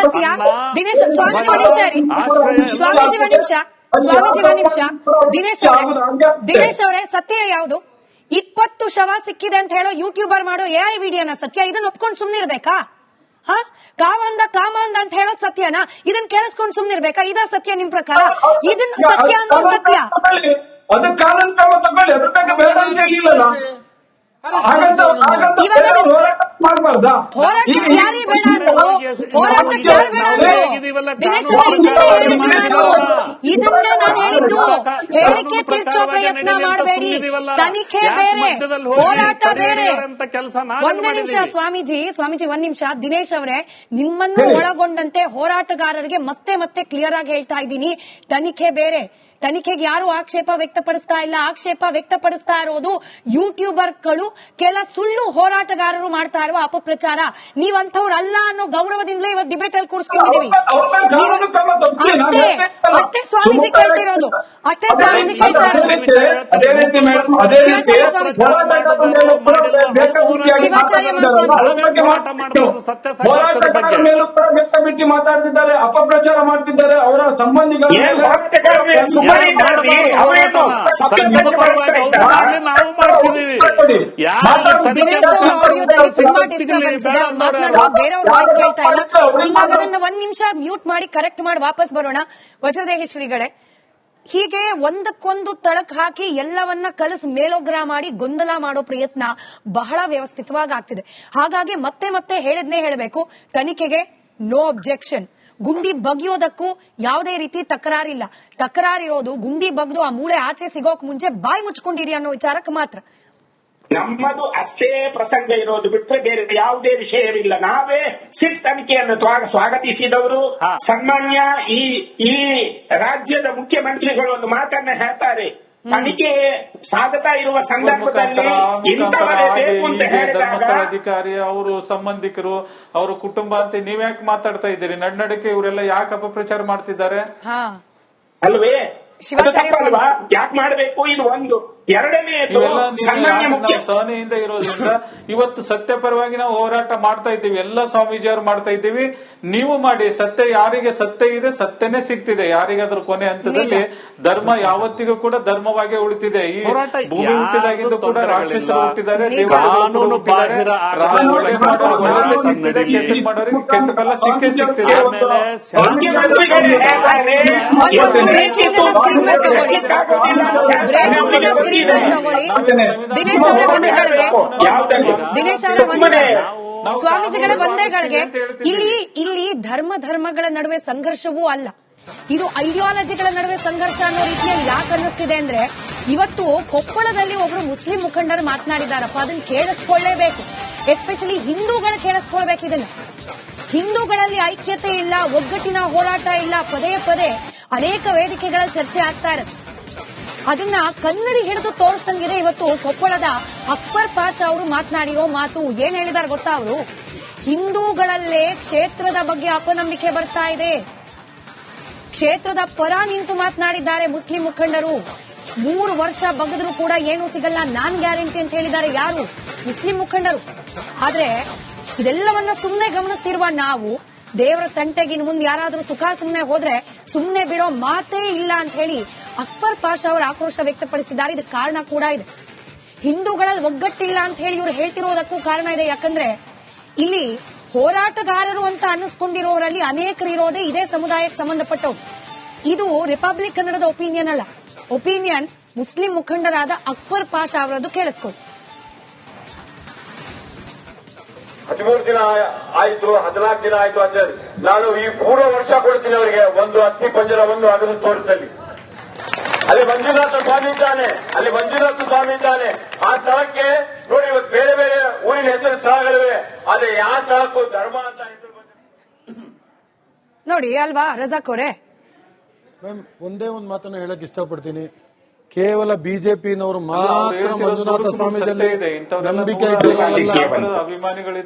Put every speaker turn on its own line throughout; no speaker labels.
ಸತ್ಯ ದಿನೇಶ್ ಸ್ವಾಮೀಜಿ ಒಂದ್ ನಿಮಿಷ ದಿನೇಶ್ ಅವರೇ ಸತ್ಯ ಯಾವುದು? 20 ಶವ ಸಿಕ್ಕಿದೆ ಅಂತ ಹೇಳೋ ಯೂಟ್ಯೂಬರ್ ಮಾಡೋ AI ವಿಡಿಯೋನ ಸತ್ಯ? ಇದನ್ನ ಒಪ್ಕೊಂಡು ಸುಮ್ನಿರ್ಬೇಕಾ? ಕಾಮ ಅಂದ ಅಂತ ಹೇಳೋದ್ ಸತ್ಯನಾ? ಇದನ್ನ ಕೇಳಿಸ್ಕೊಂಡು ಸುಮ್ನಿರ್ಬೇಕಾ? ಇದ ಸತ್ಯ ನಿಮ್ ಪ್ರಕಾರ? ಇದನ್ನ ಸತ್ಯ ಅನ್ನೋ ಸತ್ಯ
ಅದು ಕಾನೂನು ಕ್ರಮ ತಗೊಳ್ಳಿ, ಅದ್ರ ಬಗ್ಗೆ ಬೇಡ ಅಂತ ಹೇಳಿಲ್ಲ.
ಹೋರಾಟಕ್ಕೆ ಯಾರೇ ಬೇಡ ಅಂದ್ರು, ಹೋರಾಟಕ್ಕೆ ಯಾರು ಬೇಡ ಅಂದ್ರು? ದಿನೇಶ್ ಇದನ್ನ ನಾನು ಹೇಳಿದ್ದು, ಹೇಳಿಕೆ ತೀರ್ಚೋ ಪ್ರಯತ್ನ ಮಾಡಬೇಡಿ. ತನಿಖೆ ಬೇರೆ, ಹೋರಾಟ ಬೇರೆ. ಒಂದೇ ನಿಮಿಷ ಸ್ವಾಮೀಜಿ ಒಂದ್ ನಿಮಿಷ. ದಿನೇಶ್ ಅವರೇ, ನಿಮ್ಮನ್ನು ಒಳಗೊಂಡಂತೆ ಹೋರಾಟಗಾರರಿಗೆ ಮತ್ತೆ ಕ್ಲಿಯರ್ ಆಗಿ ಹೇಳ್ತಾ ಇದ್ದೀನಿ, ತನಿಖೆ ಬೇರೆ. ತನಿಖೆಗೆ ಯಾರು ಆಕ್ಷೇಪ ವ್ಯಕ್ತಪಡಿಸ್ತಾ ಇಲ್ಲ. ಆಕ್ಷೇಪ ವ್ಯಕ್ತಪಡಿಸ್ತಾ ಇರೋದು ಯೂಟ್ಯೂಬರ್ಗಳು, ಕೆಲ ಸುಳ್ಳು ಹೋರಾಟಗಾರರು ಮಾಡ್ತಾ ಇರುವ ಅಪಪ್ರಚಾರ. ನೀವಂಥವ್ರು ಅಲ್ಲ ಅನ್ನೋ ಗೌರವದಿಂದಲೇ ಇವತ್ತು ಡಿಬೇಟ್ ಅಲ್ಲಿ ಕೂರಿಸ್ಕೊಂಡಿದ್ದೀವಿ. ಅಷ್ಟೇ ಸ್ವಾಮೀಜಿ ಕೇಳ್ತಿರೋದು, ಅಷ್ಟೇ ಸ್ವಾಮೀಜಿ ಕೇಳ್ತಾ ಇರೋದು. ಶಿವಾಚಾರ್ಯ
ಮಾತಾಡ್ತಿದ್ದಾರೆ, ಅಪಪ್ರಚಾರ ಮಾಡ್ತಿದ್ದಾರೆ ಅವರ ಸಂಬಂಧಿಗಳು.
ಬೇರೆಯವ್ರ ವಾಯ್ಸ್ ಕೇಳ್ತಾ ಇಲ್ಲ. ಹಿಂಗಾಗಿ ಅದನ್ನ ಒಂದ್ ನಿಮಿಷ ಮ್ಯೂಟ್ ಮಾಡಿ ಕರೆಕ್ಟ್ ಮಾಡಿ ವಾಪಸ್ ಬರೋಣ. ವಜ್ರದೇಹಿ ಶ್ರೀಗಳೇ, ಹೀಗೆ ಒಂದಕ್ಕೊಂದು ತಳಕ್ ಹಾಕಿ ಎಲ್ಲವನ್ನ ಕಲಸ್ ಮೇಲೋಗ್ರ ಮಾಡಿ ಗೊಂದಲ ಮಾಡೋ ಪ್ರಯತ್ನ ಬಹಳ ವ್ಯವಸ್ಥಿತವಾಗಿ ಆಗ್ತಿದೆ. ಹಾಗಾಗಿ ಮತ್ತೆ ಹೇಳಿದ್ನೇ ಹೇಳಬೇಕು, ತನಿಖೆಗೆ ನೋ ಅಬ್ಜೆಕ್ಷನ್. ಗುಂಡಿ ಬಗೆಯೋದಕ್ಕೂ ಯಾವುದೇ ರೀತಿ ತಕರಾರಿಲ್ಲ. ತಕರಾರಿರೋದು ಗುಂಡಿ ಬಗ್ದು ಆ ಮೂಳೆ ಆಚೆ ಸಿಗೋಕ್ ಮುಂಚೆ ಬಾಯಿ ಮುಚ್ಕೊಂಡಿರಿ ಅನ್ನೋ ವಿಚಾರಕ್ಕೆ ಮಾತ್ರ.
ನಮ್ಮದು ಅಷ್ಟೇ ಪ್ರಸಂಗ ಇರೋದು ಬಿಟ್ಟರೆ ಬೇರೆ ಯಾವುದೇ ವಿಷಯವಿಲ್ಲ. ನಾವೇ ಸಿಟ್ ತನಿಖೆಯನ್ನು ಸ್ವಾಗತಿಸಿದವರು. ಸನ್ಮಾನ್ಯ ಈ ರಾಜ್ಯದ ಮುಖ್ಯಮಂತ್ರಿಗಳು ಒಂದು ಮಾತನ್ನ ಹೇಳ್ತಾರೆ, ತನಿಖೆ ಸಾಗುತ್ತಾ ಇರುವ ಸಂದರ್ಭದಲ್ಲಿ ಇಂಥವರೇ ಬೇಕು ಅಂತ ಹೇಳಿದಾಗ
ಅಧಿಕಾರಿ, ಅವರು ಸಂಬಂಧಿಕರು, ಅವರ ಕುಟುಂಬ ಅಂತ ನೀವ್ಯಾಕೆ ಮಾತಾಡ್ತಾ ಇದ್ದೀರಿ? ನಡನಡಿಕೆ ಇವರೆಲ್ಲ ಯಾಕೆ ಅಪಪ್ರಚಾರ ಮಾಡ್ತಿದ್ದಾರೆ
ಅಲ್ವೇ? ತಪ್ಪಲ್ವಾ? ಯಾಕೆ ಮಾಡಬೇಕು? ಇದು ಒಂದು. ಎರಡನೆಯದು,
ಸಹನೆಯಿಂದ ಇರೋದ್ರಿಂದ ಇವತ್ತು ಸತ್ಯ ಪರವಾಗಿ ನಾವು ಹೋರಾಟ ಮಾಡ್ತಾ ಇದ್ದೀವಿ. ಎಲ್ಲ ಸ್ವಾಮೀಜಿಯವರು ಮಾಡ್ತಾ ಇದ್ದೀವಿ. ನೀವು ಮಾಡಿ. ಸತ್ಯ ಯಾರಿಗೆ ಸತ್ಯ ಇದೆ, ಸತ್ಯನೇ ಸಿಗ್ತಿದೆ. ಯಾರಿಗಾದ್ರೂ ಕೊನೆ ಹಂತದಲ್ಲಿ ಧರ್ಮ ಯಾವತ್ತಿಗೂ ಕೂಡ ಧರ್ಮವಾಗೇ ಉಳಿತಿದೆ. ಈ ಭೂಮಿ ಹುಟ್ಟಿದಾಗಿದ್ದು ಕೂಡ ರಾಕ್ಷಸರು ಹುಟ್ಟಿದ್ದಾರೆ, ಮಾಡೋರಿಗೆ ಕೆಟ್ಟ ಫಲ ಸಿಕ್ಕೇ ಸಿಗ್ತಿದೆ.
ಸ್ವಾಮೀಜಿಗಳ ವಂದನೆಗಳಿಗೆ ಇಲ್ಲಿ ಧರ್ಮಗಳ ನಡುವೆ ಸಂಘರ್ಷವೂ ಅಲ್ಲ, ಇದು ಐಡಿಯಾಲಜಿಗಳ ನಡುವೆ ಸಂಘರ್ಷ ಅನ್ನೋ ರೀತಿಯಲ್ಲಿ ಯಾಕೆ ಅನ್ನಿಸ್ತಿದೆ ಅಂದ್ರೆ, ಇವತ್ತು ಕೊಪ್ಪಳದಲ್ಲಿ ಒಬ್ರು ಮುಸ್ಲಿಂ ಮುಖಂಡರು ಮಾತನಾಡಿದಾರಪ್ಪ, ಅದನ್ನ ಕೇಳಿಸ್ಕೊಳ್ಳೇಬೇಕು. ಎಸ್ಪೆಷಲಿ ಹಿಂದೂಗಳು ಕೇಳಿಸ್ಕೊಳ್ಬೇಕು. ಇದನ್ನ ಹಿಂದೂಗಳಲ್ಲಿ ಐಕ್ಯತೆ ಇಲ್ಲ, ಒಗ್ಗಟ್ಟಿನ ಹೋರಾಟ ಇಲ್ಲ. ಪದೇ ಅನೇಕ ವೇದಿಕೆಗಳಲ್ಲಿ ಚರ್ಚೆ ಆಗ್ತಾ ಇರುತ್ತೆ. ಅದನ್ನ ಕನ್ನಡಿ ಹಿಡಿದು ತೋರಿಸ್ತಂಗಿದೆ. ಇವತ್ತು ಕೊಪ್ಪಳದ ಅಕ್ಬರ್ ಪಾಷಾ ಅವರು ಮಾತನಾಡಿರೋ ಮಾತು ಏನ್ ಹೇಳಿದಾರೆ ಗೊತ್ತಾ? ಅವರು ಹಿಂದೂಗಳಲ್ಲೇ ಕ್ಷೇತ್ರದ ಬಗ್ಗೆ ಅಪನಂಬಿಕೆ ಬರ್ತಾ ಇದೆ, ಕ್ಷೇತ್ರದ ಪರ ನಿಂತು ಮಾತನಾಡಿದ್ದಾರೆ ಮುಸ್ಲಿಂ ಮುಖಂಡರು. 3 ವರ್ಷ ಬಗ್ಗದ್ರು ಕೂಡ ಏನೂ ಸಿಗಲ್ಲ, ನಾನ್ ಗ್ಯಾರಂಟಿ ಅಂತ ಹೇಳಿದ್ದಾರೆ. ಯಾರು? ಮುಸ್ಲಿಂ ಮುಖಂಡರು. ಆದ್ರೆ ಇದೆಲ್ಲವನ್ನ ಸುಮ್ಮನೆ ಗಮನಿಸ್ತಿರುವ ನಾವು, ದೇವರ ತಂಟೆಗೆ ಇನ್ನು ಮುಂದೆ ಯಾರಾದ್ರೂ ಸುಖ ಸುಮ್ಮನೆ ಹೋದ್ರೆ ಸುಮ್ಮನೆ ಬಿಡೋ ಮಾತೇ ಇಲ್ಲ ಅಂತ ಹೇಳಿ ಅಕ್ಬರ್ ಪಾಷಾ ಅವರು ಆಕ್ರೋಶ ವ್ಯಕ್ತಪಡಿಸಿದ್ದಾರೆ. ಇದಕ್ಕೆ ಕಾರಣ ಕೂಡ ಇದೆ. ಹಿಂದೂಗಳಲ್ಲಿ ಒಗ್ಗಟ್ಟಿಲ್ಲ ಅಂತ ಹೇಳಿ ಇವರು ಹೇಳ್ತಿರೋದಕ್ಕೂ ಕಾರಣ ಇದೆ. ಯಾಕಂದ್ರೆ ಇಲ್ಲಿ ಹೋರಾಟಗಾರರು ಅಂತ ಅನ್ನಿಸ್ಕೊಂಡಿರೋರಲ್ಲಿ ಅನೇಕರು ಇರೋದೇ ಇದೇ ಸಮುದಾಯಕ್ಕೆ ಸಂಬಂಧಪಟ್ಟವು. ಇದು ರಿಪಬ್ಲಿಕ್ ಕನ್ನಡದ ಒಪಿನಿಯನ್ ಅಲ್ಲ, ಒಪಿನಿಯನ್ ಮುಸ್ಲಿಂ ಮುಖಂಡರಾದ ಅಕ್ಬರ್ ಪಾಷಾ ಅವರದ್ದು. ಕೇಳಿಸ್ಕೊಳ್ಳಿ.
13 ದಿನ ಆಯ್ತು, 14 ದಿನ ಆಯ್ತು ಅಂತ ಹೇಳಿ ನಾನು ಈ ಪೂರ್ವ ವರ್ಷ ಕೊಡ್ತೀನಿ ಅವರಿಗೆ. ಒಂದು ಅಸ್ಥಿ ಪಂಜರ ಒಂದು ಅದನ್ನು ತೋರಿಸಲಿ. ಅಲ್ಲಿ ಮಂಜುನಾಥ ಸ್ವಾಮಿ ಇದ್ದಾನೆ, ಆ ಸ್ಥಳಕ್ಕೆ ನೋಡಿ. ಇವತ್ತು ಬೇರೆ ಊರಿನ ಹೆಸರು ಸ್ಥಳಗಳಿವೆ, ಆದ್ರೆ ಯಾವ ಸ್ಥಳಕ್ಕೂ ಧರ್ಮ ಅಂತ ಹೆಸರು
ನೋಡಿ ಅಲ್ವಾ ರಜಾಕ್ ಅವರೇ?
ಒಂದೇ ಒಂದು ಮಾತನ್ನು ಹೇಳಕ್ ಇಷ್ಟಪಡ್ತೀನಿ. ಕೇವಲ ಬಿಜೆಪಿನವರು ಮಾತ್ರ ಮಂಜುನಾಥ ಸ್ವಾಮೀಜಿಯಲ್ಲಿ ನಂಬಿಕೆ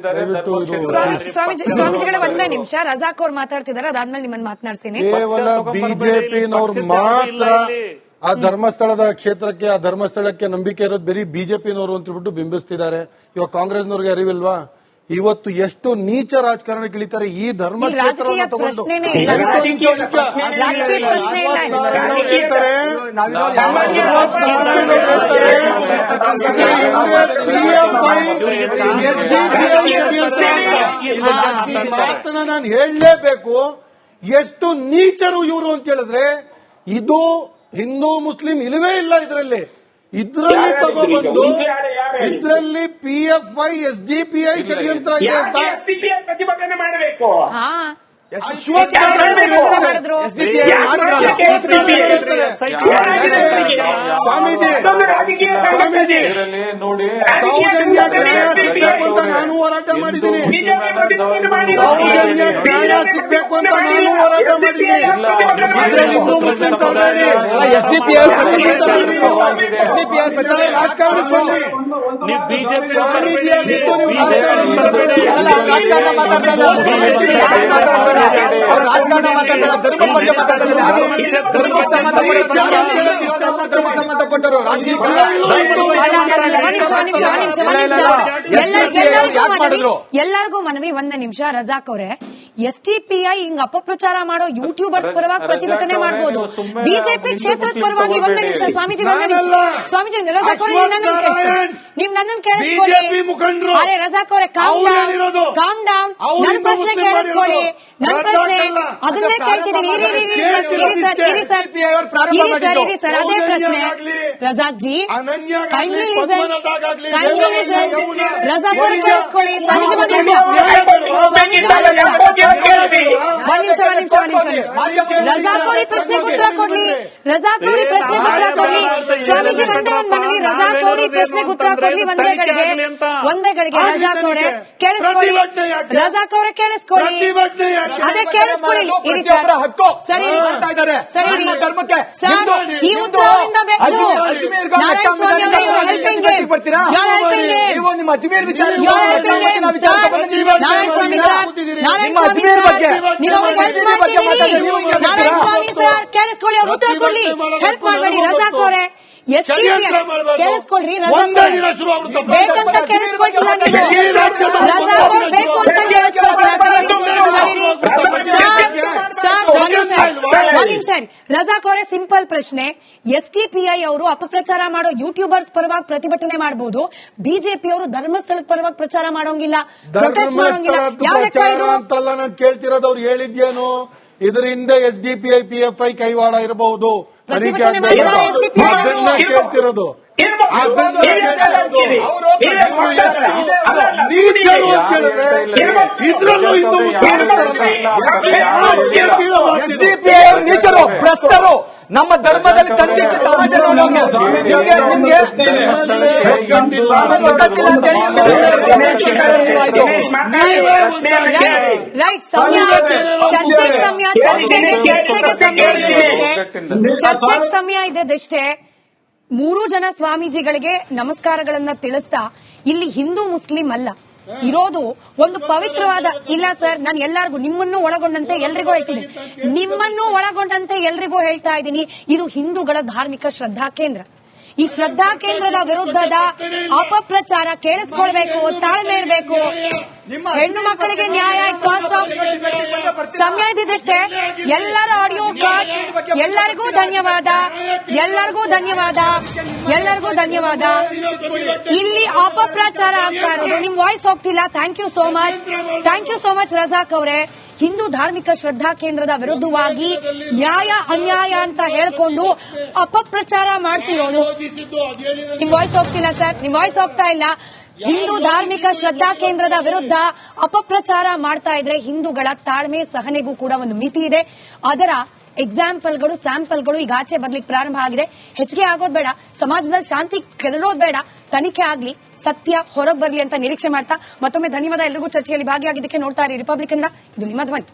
ಸ್ವಾಮೀಜಿಗಳ ಒಂದೇ ನಿಮಿಷ ರಜಾಕ್ ಅವ್ರು ಮಾತಾಡ್ತಿದ್ದಾರೆ, ಅದಾದ್ಮೇಲೆ ನಿಮ್ಮನ್ನು ಮಾತನಾಡ್ತೀನಿ.
ಕೇವಲ ಬಿಜೆಪಿನವರು ಮಾತ್ರ ಆ ಧರ್ಮಸ್ಥಳದ ಕ್ಷೇತ್ರಕ್ಕೆ, ಆ ಧರ್ಮಸ್ಥಳಕ್ಕೆ ನಂಬಿಕೆ ಇರೋದು ಬರೀ ಬಿಜೆಪಿನವರು ಅಂತ ಹೇಳ್ಬಿಟ್ಟು ಬಿಂಬಿಸ್ತಿದ್ದಾರೆ. ಇವಾಗ ಕಾಂಗ್ರೆಸ್ನವ್ರಿಗೆ ಅರಿವಿಲ್ವಾ? ಇವತ್ತು ಎಷ್ಟು ನೀಚ ರಾಜಕಾರಣಕ್ಕೆ ಇಳಿತಾರೆ ಈ ಧರ್ಮ
ಇಲ್ಲಿ ರಾಜಕೀಯ
ಕ್ಷೇತ್ರವನ್ನು ತಗೊಂಡು.
ಪ್ರಶ್ನೆನೇ ಇಲ್ಲ. ರಾಜಕೀಯ ಪ್ರಶ್ನೆ ಇಲ್ಲ.
ಹೇಳ್ತಾರೆ ಮಾತನ್ನ ನಾನು ಹೇಳಲೇಬೇಕು. ಎಷ್ಟು ನೀಚರು ಇವರು ಅಂತ ಹೇಳಿದ್ರೆ ಇದು ಹಿಂದೂ ಮುಸ್ಲಿಂ ಇಲ್ಲವೇ ಇಲ್ಲ ಇದರಲ್ಲಿ ತಗೊಬಂದು ಇದರಲ್ಲಿ PFI SDPI ಷಡ್ಯಂತ್ರ ಇದೆ ಅಂತ
ಪ್ರತಿಭಟನೆ ಮಾಡಬೇಕು.
ಅಶ್ವತ್ಥ ಸ್ವಾಮೀಜಿ
ನೋಡಿ
ಸೌಜನ್ಯ ನ್ಯಾಯ ಸಿಗ್ಬೇಕು ಅಂತ ನಾನು ಹೋರಾಟ ಮಾಡಿದ್ದೀನಿ. ಸೌಜನ್ಯ ನ್ಯಾಯ ಸಿಗ್ಬೇಕು ಅಂತ ನಾನು ಹೋರಾಟ ಮಾಡಿದ್ದೀನಿ. ಇದ್ರಲ್ಲಿ ಹಿಂದೂ ಮುಸ್ಲಿಂ ತರಬೇಡಿ ರಾಜಕಾರಣಕ್ಕೆ ಬನ್ನಿ. ಸ್ವಾಮೀಜಿ ಆಗಿತ್ತು ನೀವು
ರಾಜಕಾರಣ ಮಾತಾಡ್ತಾರೆ, ಧರ್ಮದ ಬಗ್ಗೆ ಮಾತಾಡ್ತಾರೆ, ಧರ್ಮಕ್ಕೆ ಸಂಬಂಧಪಟ್ಟರು
ಎಲ್ಲರಿಗೂ ಮನವಿ. ಒಂದ ನಿಮಿಷ ರಜಾಕ್ ಅವರೇ, SDPI ಹಿಂಗ್ ಅಪಪ್ರಚಾರ ಮಾಡೋ ಯೂಟ್ಯೂಬರ್ಸ್ ಪರವಾಗಿ ಪ್ರತಿಭಟನೆ ಮಾಡಬಹುದು. ಬಿಜೆಪಿ ಕ್ಷೇತ್ರದ ಪರವಾಗಿ ಒಂದೇ ನಿಮಿಷ ಸ್ವಾಮೀಜಿ, ಸ್ವಾಮೀಜಿ ರಜಾಕ್ ಅವರೇ ನೀವು ನನ್ನನ್ನು ಕೇಳಿಸ್ಕೊಳ್ಳಿ. ಅರೆ ರಜಾಕ್ ಅವರೇ ಕಾಮ್ ಡೌನ್. ನನ್ನ ಪ್ರಶ್ನೆ ಕೇಳಿಸ್ಕೊಳ್ಳಿ. ನನ್ನ ಪ್ರಶ್ನೆ ಅದನ್ನೇ ಕೇಳ್ತಿದ್ದೀನಿ. ಇರಿ ಸರ್, ಅದೇ ಪ್ರಶ್ನೆ. Razak G kindly listen. Razak ಅವರೇ ಕೇಳಿಸ್ಕೊಳ್ಳಿ. ಸ್ವಾಮೀಜಿ ಒಂದ್ ನಿಮಿಷ. ರಜಾಕ್ ಅವರಿ ಪ್ರಶ್ನೆಗೆ ಉತ್ತರ ಕೊಡ್ಲಿ. ಸ್ವಾಮೀಜಿ ಒಂದೇ ಒಂದು ಮನವಿ. ರಜಾಕ್ ಅವರಿ ಪ್ರಶ್ನೆಗೆ ಉತ್ತರ ಕೊಡ್ಲಿ ಒಂದೇ ಗಳಿಗೆ. ರಜಾಕ್ ಅವರೇ ಕೇಳಿಸ್ಕೊಳ್ಳಿ. ಅದೇ ಕೇಳಿಸ್ಕೊಳ್ಳಿ. ಇರಿ ಸರ್, ಸರಿ ಸರ್, ಈ ಉತ್ತರ ಅವರಿಂದ ಬೇಕು. ನಾರಾಯಣ ಸ್ವಾಮಿ ಅವರೇ, ಹೆಲ್ಪಿಂಗ್ ನಾರಾಯಣ ಸ್ವಾಮಿ ಸರ್, ನೀವು ಅವ್ರಿಗೆ ಹೆಲ್ಪ್ ಮಾಡ್ತಿದ್ದೀರಿ. ನಾರಾಯಣ ಸ್ವಾಮಿ ಸರ್ ಕೇಳಿಸ್ಕೊಳ್ಳಿ, ಅವ್ರು ಉತ್ತರ ಕೊಡ್ಲಿ. ಹೆಲ್ಪ್ ಮಾಡಬೇಡಿ. ರಜಾಕ್ ಅವರೇ ಕೇಳಿಸ್ಕೊಳ್ರಿ. ಬೇಕಂತ ಕೇಳಿಸ್ಕೊಳ್ತಿಲ್ಲ ನೀವು. ರಜಾಕ್ ಅವ್ರು ಬೇಕು ಅಂತ ಕೇಳಿಸ್ಕೊಳ್ತಿಲ್ಲ. ಒಂದ್ ನಿಮಿಷ. ರಜಾಕ್ ಅವರೇ ಸಿಂಪಲ್ ಪ್ರಶ್ನೆ. SDPI ಅವರು ಅಪಪ್ರಚಾರ ಮಾಡೋ ಯೂಟ್ಯೂಬರ್ಸ್ ಪರವಾಗಿ ಪ್ರತಿಭಟನೆ ಮಾಡಬಹುದು. ಬಿಜೆಪಿ ಅವರು ಧರ್ಮಸ್ಥಳದ ಪರವಾಗಿ ಪ್ರಚಾರ ಮಾಡೋಂಗಿಲ್ಲ, ಪ್ರೊಟೆಸ್ಟ್ ಮಾಡೋಂಗಿಲ್ಲ. ಯಾವ ಲೆಕ್ಕ ಇದು
ಅಂತಲ್ಲ ನಾನು ಕೇಳ್ತಿರೋದು. ಅವ್ರು ಹೇಳಿದ್ಯೇನು ಇದರ ಹಿಂದೆ SDPI PFI ಕೈವಾಡ ಇರಬಹುದು.
ಪ್ರತಿಭಟನೆ ಮಾಡಿದ SDPI
ಕೇಳ್ತಿರೋದು
ನೀಚರು, ಭ್ರಷ್ಟರು, ನಮ್ಮ ಧರ್ಮದಲ್ಲಿ ತಂದಿಟ್ಟು ತಮಾಷೆ ನೋಡೋಂಗೆ ನಿಮ್ಗೆ
ರೈಟ್. ಚರ್ಚೆಗೆ ಸಮಯ ಇದೆದಷ್ಟೇ. 3 ಜನ ಸ್ವಾಮೀಜಿಗಳಿಗೆ ನಮಸ್ಕಾರಗಳನ್ನ ತಿಳಿಸ್ತಾ ಇಲ್ಲಿ ಹಿಂದೂ ಮುಸ್ಲಿಂ ಅಲ್ಲ ಇರೋದು ಒಂದು ಪವಿತ್ರವಾದ. ಇಲ್ಲ ಸರ್, ನಾನು ಎಲ್ಲರಿಗೂ ನಿಮ್ಮನ್ನು ಒಳಗೊಂಡಂತೆ ಎಲ್ರಿಗೂ ಹೇಳ್ತೀನಿ, ಹೇಳ್ತಾ ಇದ್ದೀನಿ. ಇದು ಹಿಂದೂಗಳ ಧಾರ್ಮಿಕ ಶ್ರದ್ಧಾ ಕೇಂದ್ರ. ಈ ಶ್ರದ್ಧಾ ಕೇಂದ್ರದ ವಿರುದ್ಧದ ಅಪಪ್ರಚಾರ ಕೇಳಿಸ್ಕೊಳ್ಬೇಕು, ತಾಳ್ಮೆ ಇರಬೇಕು. ಹೆಣ್ಣು ಮಕ್ಕಳಿಗೆ ನ್ಯಾಯ, ಕಾಸ್ಟ್ ಆಫ್ ಸಮಯ ಇದ್ದಿದ್ದಷ್ಟೇ. ಎಲ್ಲರ ಆಡಿಯೋ ಕಾರ್ಡ್. ಎಲ್ಲರಿಗೂ ಧನ್ಯವಾದ. ಇಲ್ಲಿ ಅಪಪ್ರಚಾರ ಆಗ್ತಾ ಇರೋದು, ನಿಮ್ ವಾಯ್ಸ್ ಹೋಗ್ತಿಲ್ಲ. Thank you so much Razak ಅವರೇ. ಹಿಂದೂ ಧಾರ್ಮಿಕ ಶ್ರದ್ಧಾ ಕೇಂದ್ರದ ವಿರುದ್ಧವಾಗಿ ನ್ಯಾಯ ಅನ್ಯಾಯ ಅಂತ ಹೇಳ್ಕೊಂಡು ಅಪಪ್ರಚಾರ ಮಾಡ್ತಿರೋದು. ನಿಮ್ ವಾಯ್ಸ್ ಹೋಗ್ತಿಲ್ಲ ಸರ್, ನಿಮ್ ವಾಯ್ಸ್ ಹೋಗ್ತಾ ಇಲ್ಲ. ಹಿಂದೂ ಧಾರ್ಮಿಕ ಶ್ರದ್ಧಾ ಕೇಂದ್ರದ ವಿರುದ್ಧ ಅಪಪ್ರಚಾರ ಮಾಡ್ತಾ ಇದ್ರೆ ಹಿಂದೂಗಳ ತಾಳ್ಮೆ ಸಹನೆಗೂ ಕೂಡ ಒಂದು ಮಿತಿ ಇದೆ. ಅದರ ಎಕ್ಸಾಂಪಲ್ಗಳು, ಸ್ಯಾಂಪಲ್ಗಳು ಈಗ ಆಚೆ ಬರ್ಲಿಕ್ಕೆ ಪ್ರಾರಂಭ ಆಗಿದೆ. ಹೆಚ್ಚಿಗೆ ಆಗೋದ್ ಬೇಡ, ಸಮಾಜದಲ್ಲಿ ಶಾಂತಿ ಕೆದರೋದ್ ಬೇಡ, ತನಿಖೆ ಆಗ್ಲಿ, ಸತ್ಯ ಹೊರಗೆ ಬರ್ಲಿ ಅಂತ ನಿರೀಕ್ಷೆ ಮಾಡ್ತಾ ಮತ್ತೊಮ್ಮೆ ಧನ್ಯವಾದ ಎಲ್ರಿಗೂ. ಚರ್ಚೆಯಲ್ಲಿ ಭಾಗಿಯಾಗಿದ್ದಕ್ಕೆ. ನೋಡ್ತಾ ಇರಿ ರಿಪಬ್ಲಿಕ್ ಕನ್ನಡ, ಇದು ನಿಮ್ಮ ಧ್ವನಿ.